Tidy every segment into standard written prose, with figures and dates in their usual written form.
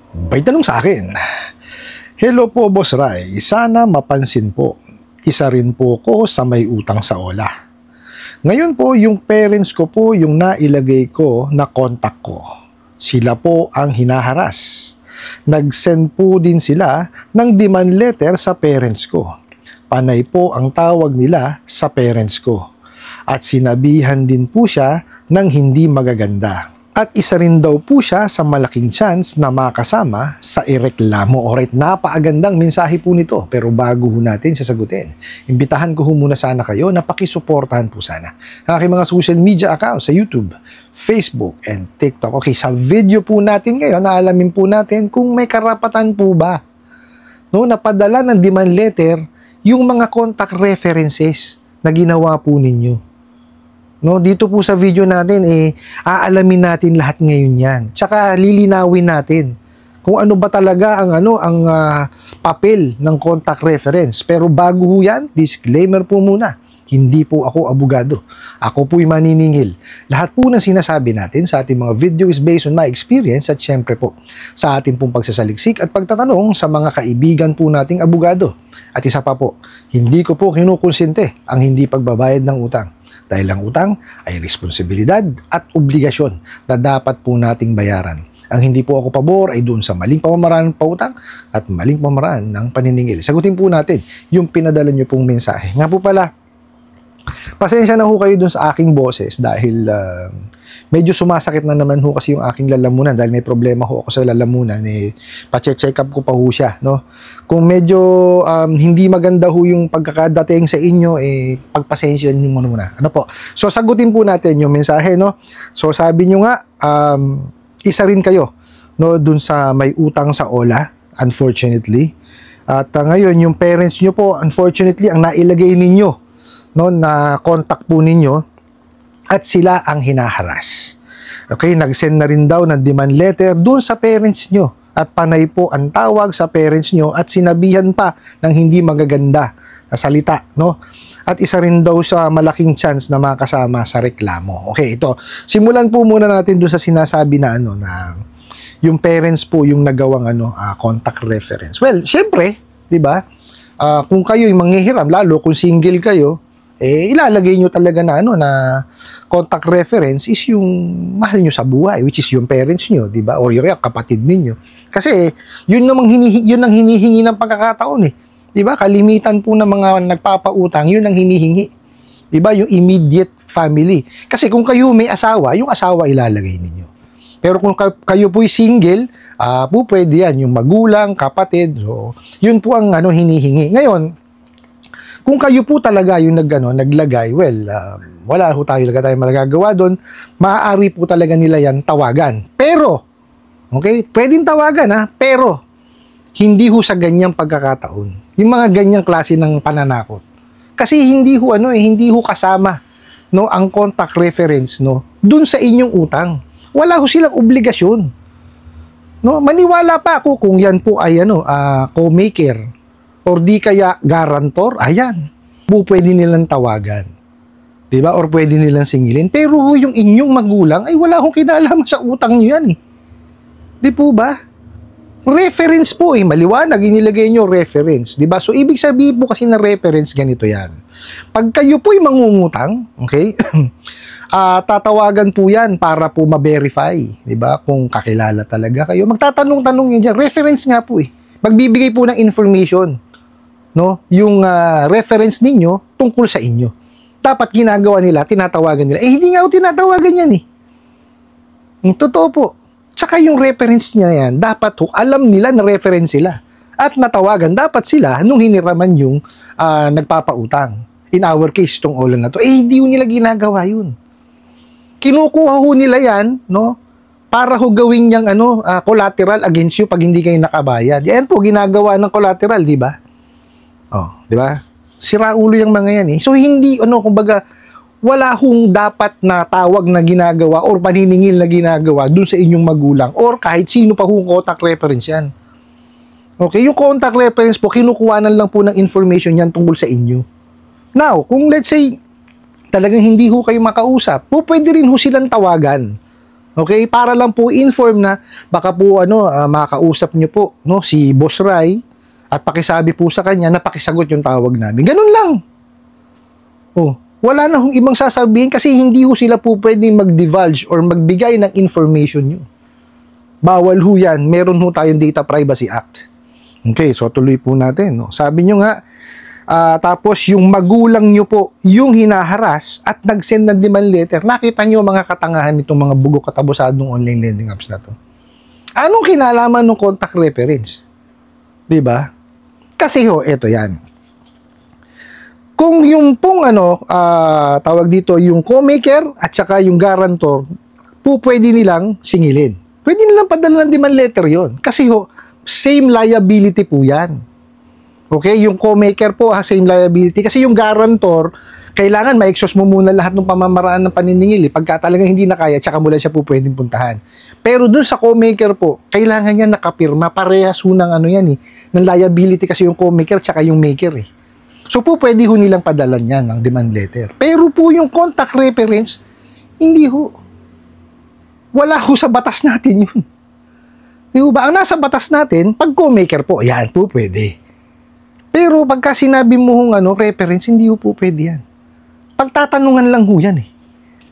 May tanong sa akin. Hello po, Boss Rai. Sana mapansin po. Isa rin po ko sa may utang sa OLA. Ngayon po, yung parents ko po yung nailagay ko na contact ko. Sila po ang hinaharas. Nag-send po din sila ng demand letter sa parents ko. Panay po ang tawag nila sa parents ko. At sinabihan din po siya ng hindi magaganda. At isa rin daw po siya sa malaking chance na makasama sa ireklamo. Alright, napakagandang mensahe po nito. Pero bago ho natin sasagutin, imbitahan ko ho muna sana kayo na pakisuportahan po sana ang aking mga social media accounts sa YouTube, Facebook, and TikTok. Okay, sa video po natin ngayon, naalamin po natin kung may karapatan po ba napadala ng demand letter yung mga contact references na ginawa po ninyo. Dito po sa video natin, aalamin natin lahat ngayon yan. Tsaka lilinawin natin kung ano ba talaga ang papel ng contact reference. Pero bago ho yan, disclaimer po muna. Hindi po ako abogado. Ako po'y maniningil. Lahat po ng sinasabi natin sa ating mga video is based on my experience at syempre po sa ating pong pagsasaliksik at pagtatanong sa mga kaibigan po nating abogado. At isa pa po, hindi ko po kinukonsente ang hindi pagbabayad ng utang. Dahil ang utang ay responsibilidad at obligasyon na dapat po nating bayaran. Ang hindi po ako pabor ay doon sa maling pamamaraan ng pautang at maling pamamaraan ng paniningil. Sagutin po natin yung pinadala nyo pong mensahe. Nga po pala, pasensya na ho kayo dun sa aking boses dahil medyo sumasakit na naman ho kasi yung aking lalamunan dahil may problema ho ako sa lalamunan. Pa-check up ko pa ho siya. Kung medyo hindi maganda ho yung pagkakadating sa inyo, pagpasensya nyo muna. Ano po? So, sagutin po natin yung mensahe. So, sabi nyo nga, isa rin kayo dun sa may utang sa OLA, unfortunately. At ngayon, yung parents nyo po, unfortunately, ang nailagay ninyo na contact po ninyo at sila ang hinaharas. Okay, nag-send na rin daw ng demand letter doon sa parents nyo at panay po ang tawag sa parents nyo at sinabihan pa ng hindi magaganda na salita, At isa rin daw sa malaking chance na makasama sa reklamo. Okay, ito. Simulan po muna natin doon sa sinasabi na na yung parents po yung nagawang contact reference. Well, syempre, 'di ba? Kung kayo yung manghihiram, lalo kung single kayo, ilalagay nyo talaga na na contact reference is yung mahal nyo sa buhay, which is yung parents nyo, di ba? Or yung kapatid ninyo. Kasi yun ang hinihingi ng pagkakataon di ba? Kalimitan po ng mga nagpapautang, yun ang hinihingi. Di ba? Yung immediate family. Kasi kung kayo may asawa, yung asawa ilalagay ninyo. Pero kung kayo po'y single, po pwede yan, yung magulang, kapatid, so yun po ang hinihingi. Ngayon, kung kayo po talaga yung naglagay, well, wala ho tayo magagawa doon. Maaari po talaga nila yan tawagan. Pero, okay, pwedeng tawagan pero hindi ho sa ganyang pagkakataon. Yung mga ganyang klase ng pananakot. Kasi hindi ho hindi ho kasama ang contact reference doon sa inyong utang. Wala ho silang obligasyon. Maniwala pa ako kung yan po ay co-maker or di kaya guarantor, ayan, pwede nilang tawagan. Diba? Or pwede nilang singilin. Pero yung inyong magulang, ay wala akong kinalaman sa utang nyo yan Di po ba? Reference po maliwanag, inilagay nyo reference. Diba? So, ibig sabihin po kasi na reference, ganito yan. Pag kayo po'y mangungutang, okay, tatawagan po yan para po ma-verify. Diba? Kung kakilala talaga kayo. Magtatanong-tanong yan dyan. Reference nga po Magbibigay po ng information. Yung reference ninyo tungkol sa inyo. Dapat ginagawa nila, tinatawagan nila. Hindi nga ako tinatawagan yan Totoo po. Tsaka yung reference niya yan, dapat alam nila na reference sila. At natawagan, dapat sila nung hiniraman yung nagpapautang. In our case, itong OLA na to. Hindi nila ginagawa yun. Kinukuha nila yan, para gawin niyang collateral against you pag hindi kayo nakabayad. Yan po, ginagawa ng collateral, di ba? Di ba? Sira ulo yung mga yan So, hindi, kumbaga, wala hong dapat na tawag na ginagawa or paniningil na ginagawa dun sa inyong magulang or kahit sino pa hong contact reference yan. Okay? Yung contact reference po, kinukuhanan lang po ng information yan tungkol sa inyo. Now, kung let's say, talagang hindi ho kayo makausap, pwede rin ho silang tawagan. Okay? Para lang po inform na baka po makakausap niyo po no si Boss Rai at pakisabi po sa kanya na pakisagot yung tawag namin. Ganun lang. Oh, wala na hong ibang sasabihin kasi hindi ho sila po pwedeng mag-divulge or magbigay ng information nyo. Bawal ho yan. Meron ho tayong Data Privacy Act. Okay, so tuloy po natin. No? Sabi nyo nga, tapos yung magulang nyo po, yung hinaharas at nag-send ng demand letter, nakita nyo mga katangahan nitong mga bugo katabusadong online lending apps na to. Anong kinalaman ng contact reference? Diba? Kasi ho, eto yan. Kung yung pong tawag dito, yung co-maker at saka yung guarantor, po pwede nilang singilin. Pwede nilang padala ng demand letter yon. Kasi ho, same liability po yan. Okay? Yung co-maker po, same liability. Kasi yung guarantor, kailangan ma-exhaust mo muna lahat ng pamamaraan ng paniningil. Pagka talagang hindi na kaya, tsaka mo lang siya po pwedeng puntahan. Pero dun sa co-maker po, kailangan niya nakapirma. Parehas ho ng ng liability kasi yung co-maker tsaka yung maker eh. So po pwede ho nilang padalan yan ng demand letter. Pero po yung contact reference, hindi ho. Wala ho sa batas natin yun. Di ba? Ang nasa batas natin, pag co-maker po, yan po pwede. Pero pagka sinabi mo hong reference, hindi ho po pwede yan. Pagtatanungan lang ho yan eh.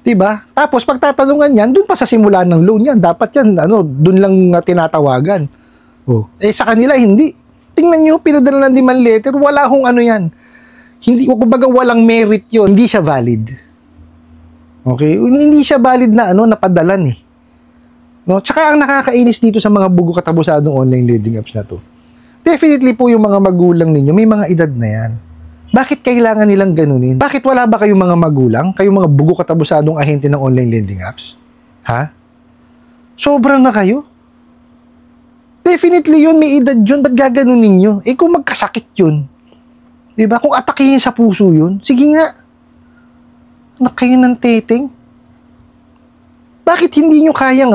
Diba? Tapos pagtatanungan yan, dun pa sa simula ng loan yan. Dapat yan, dun lang tinatawagan. Oh. Sa kanila, hindi. Tingnan nyo, pinadala ng demand letter, wala hong yan. Hindi, kumbaga walang merit yun. Hindi siya valid. Okay? Hindi siya valid na napadalan eh. No? Tsaka ang nakakainis dito sa mga bugo katabusadong online lending apps na to. Definitely po yung mga magulang ninyo, may mga edad na yan. Bakit kailangan nilang ganunin? Bakit wala ba kayong mga magulang? Kayong mga bugo katabusadong ahente ng online lending apps? Ha? Sobrang na kayo? Definitely yun, may edad yun. Ba't gaganunin nyo? Eh kung magkasakit yun, diba? Kung atakihin sa puso yun, sige nga. Anak kayo ng teteng. Bakit hindi nyo kayang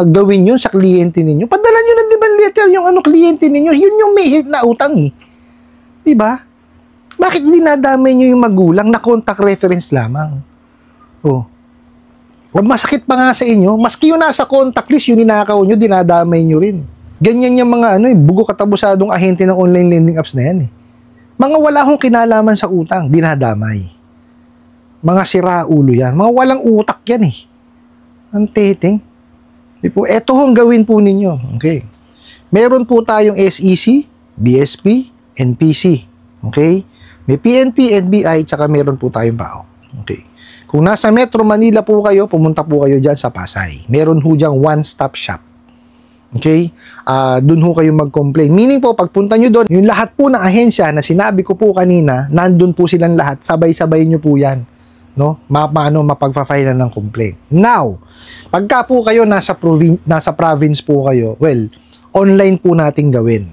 gawin yun sa kliyente ninyo? Padala nyo ng demand letter yung kliyente ninyo. Yun yung may hit na utang eh. Diba? Bakit hindi nadamay nyo yung magulang na contact reference lamang? Oh. Masakit pa nga sa inyo, maski yung nasa contact list, yung ninakaw nyo, dinadamay nyo rin. Ganyan yung mga bugo katabusadong ahente ng online lending apps na yan eh. Mga wala hong kinalaman sa utang, dinadamay. Mga siraulo yan. Mga walang utak yan eh. Ang tete. Eto hong gawin po ninyo. Okay. Meron po tayong SEC, BSP, NPC. Okay. May PNP, NBI, tsaka meron po tayong PAO. Okay. Kung nasa Metro Manila po kayo, pumunta po kayo dyan sa Pasay. Meron ho dyan one-stop shop. Okay? Doon ho kayo mag-complain. Meaning po, pagpunta nyo doon, yung lahat po ng ahensya na sinabi ko po kanina, nandun po silang lahat, sabay-sabay nyo po yan. No? Mapagpa-file ng complaint. Now, pagka po kayo nasa province po kayo, well, online po natin gawin.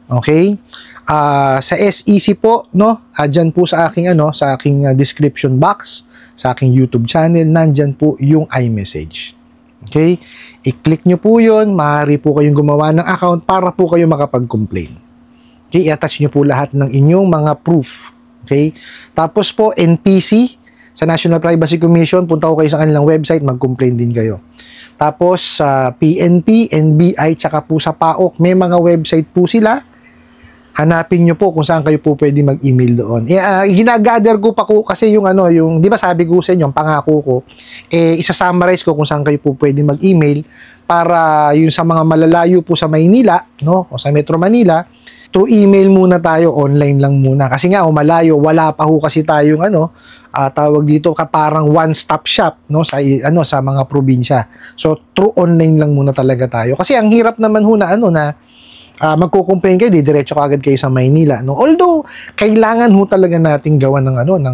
Okay? Sa SEC po, no? Diyan po sa aking description box, sa aking YouTube channel, nandyan po yung iMessage. Okay? I-click nyo po yun, maaari po kayong gumawa ng account para po kayo makapag-complain. Okay? I-attach nyo po lahat ng inyong mga proof. Okay? Tapos po, NPC, sa National Privacy Commission, punta ko kayo sa kanilang website, mag-complain din kayo. Tapos, sa PNP, NBI, tsaka po sa PAOK, may mga website po sila. Hanapin nyo po kung saan kayo po pwede mag-email doon. Ginagather ko pa ko kasi yung di ba sabi ko sa inyo, ang pangako ko, isa-summarize ko kung saan kayo po pwede mag-email para yung sa mga malalayo po sa Maynila, no, o sa Metro Manila, through email muna tayo, online lang muna. Kasi nga, malayo, wala pa ho kasi tayong tawag dito, parang one-stop shop, no, sa mga probinsya. So, through online lang muna talaga tayo. Kasi ang hirap naman ho na magko-complain kayo, diretso ka agad kayo sa Maynila, no. Although, kailangan ho talaga nating gawan ng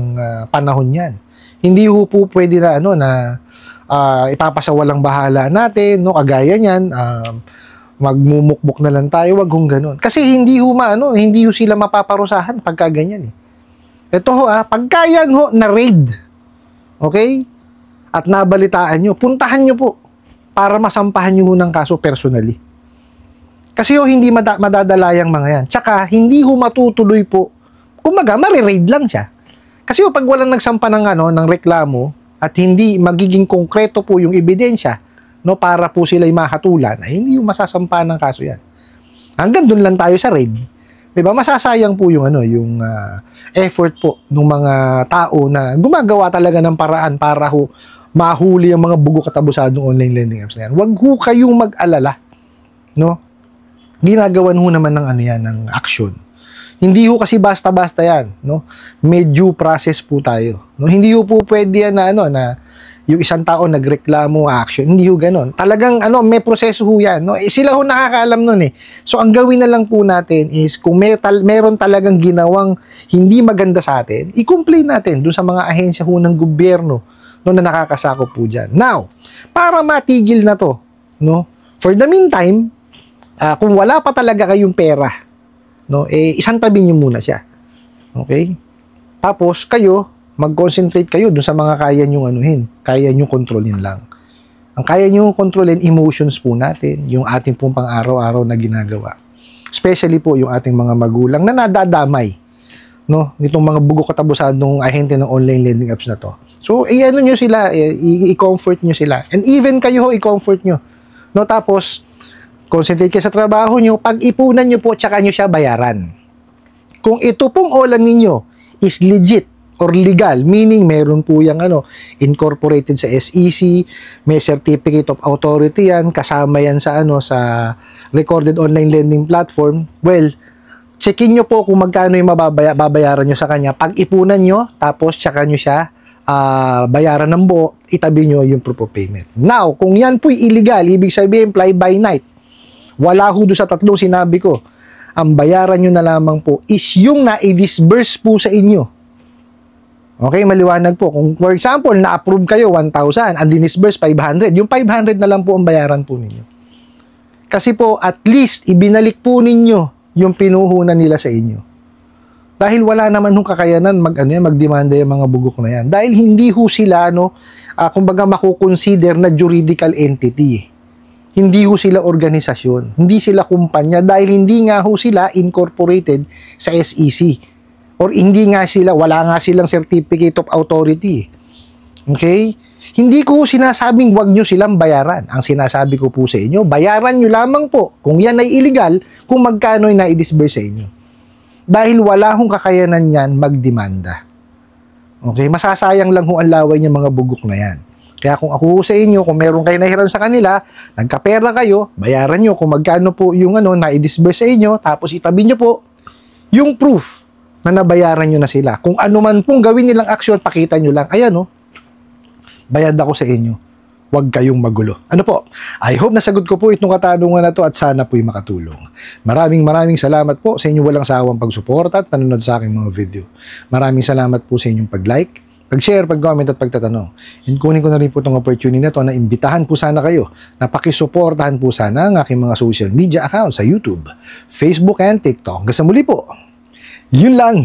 panahon 'yan. Hindi ho po pwede na ipapasawalang bahala natin, no, kagaya niyan, magmumukbok na lang tayo, wag hong ganun. Kasi hindi ho sila mapaparusahan pagka ganyan eh. Ito ho pagka yan ho na raid, okay? At nabalitaan nyo, puntahan nyo po para masampahan nyo ng kaso personally. Kasi ho hindi madadala yung mga yan. Tsaka hindi ho matutuloy po. Kumaga, mare-raid lang siya. Kasi ho pag walang nagsampa ng reklamo at hindi magiging konkreto po yung ebidensya no, para po sila'y mahatulan, ay hindi yung masasampa ng kaso yan. Hanggang doon lang tayo sa raid. 'Di ba? Masasayang po yung effort po ng mga tao na gumagawa talaga ng paraan para ho mahuli ang mga bugo katabusadong online lending apps na yan. Huwag ho kayong mag-alala, no? Ginagawan ho naman ng ng action. Hindi ho kasi basta-basta yan, no? May due process po tayo, no? Hindi ho po pwede yan na yung isang tao nagreklamo, action. Hindi ho ganon. Talagang may proseso ho yan, no? Sila ho nakakaalam nun eh. So ang gawin na lang po natin is kung meron talagang ginawang hindi maganda sa atin, i-complain natin doon sa mga ahensya ho ng gobyerno, no, na nakakasakop po dyan. Now, para matigil na to, no? For the meantime, kung wala pa talaga kayong pera, no, isantabi nyo muna siya. Okay? Tapos kayo mag-concentrate kayo dun sa mga kaya nyong kaya nyong kontrolin lang. Ang kaya nyong kontrolin, emotions po natin, yung ating pong pang-araw-araw na ginagawa. Especially po yung ating mga magulang na nadadamay, no, nitong mga bugo katabusadong ahente ng online lending apps na to. So, nyo sila, i-comfort nyo sila. And even kayo i-comfort nyo. No, tapos, concentrate kayo sa trabaho nyo, pag-ipunan nyo po, tsaka nyo siya bayaran. Kung ito pong OLA ninyo is legit, or legal, meaning meron po yung incorporated sa SEC, may certificate of authority yan, kasama yan sa sa recorded online lending platform. Well, checkin nyo po kung magkano yung babayaran nyo sa kanya. Pag-ipunan nyo, tapos tsaka nyo siya bayaran ng buo, itabi nyo yung proof of payment. Now, kung yan po'y illegal, ibig sabihin fly by night, wala ho doon sa tatlong sinabi ko. Ang bayaran nyo na lamang po is yung na-disburse po sa inyo. Okay, maliwanag po. Kung for example, na-approve kayo 1,000, ang dinisburse 500, yung 500 na lang po ang bayaran po ninyo. Kasi po, at least, ibinalik po ninyo yung pinuhunan nila sa inyo. Dahil wala naman hong kakayanan magdemanda yung mga bugok na yan. Dahil hindi ho sila, kumbaga makukonsider na juridical entity. Hindi ho sila organisasyon. Hindi sila kumpanya dahil hindi nga ho sila incorporated sa SEC. Or hindi nga wala nga silang certificate of authority. Okay? Hindi ko sinasabing wag nyo silang bayaran. Ang sinasabi ko po sa inyo, bayaran nyo lamang po kung yan ay illegal, kung magkano ay na-disburse sa inyo. Dahil wala hong kakayanan yan magdemanda. Okay? Masasayang lang ho ang laway niya mga bugok na yan. Kaya kung ako sa inyo, kung meron kayo nahiram sa kanila, nagkapera kayo, bayaran nyo kung magkano po yung na-disburse sa inyo, tapos itabi nyo po yung proof na nabayaran nyo na sila. Kung ano man pong gawin nilang aksyon, pakita nyo lang. Ayan, bayad ako sa inyo. Huwag kayong magulo. Ano po? I hope nasagot ko po itong katanungan na to at sana po'y makatulong. Maraming salamat po sa inyong walang sawang pagsuporta at panonood sa aking mga video. Maraming salamat po sa inyong pag-like, pag-share, pag-comment at pagtatanong. And kunin ko na rin po itong opportunity na to na imbitahan po sana kayo na pakisuportahan po sana ang aking mga social media accounts sa YouTube, Facebook and TikTok. Hanggang sa muli po. Yun lang.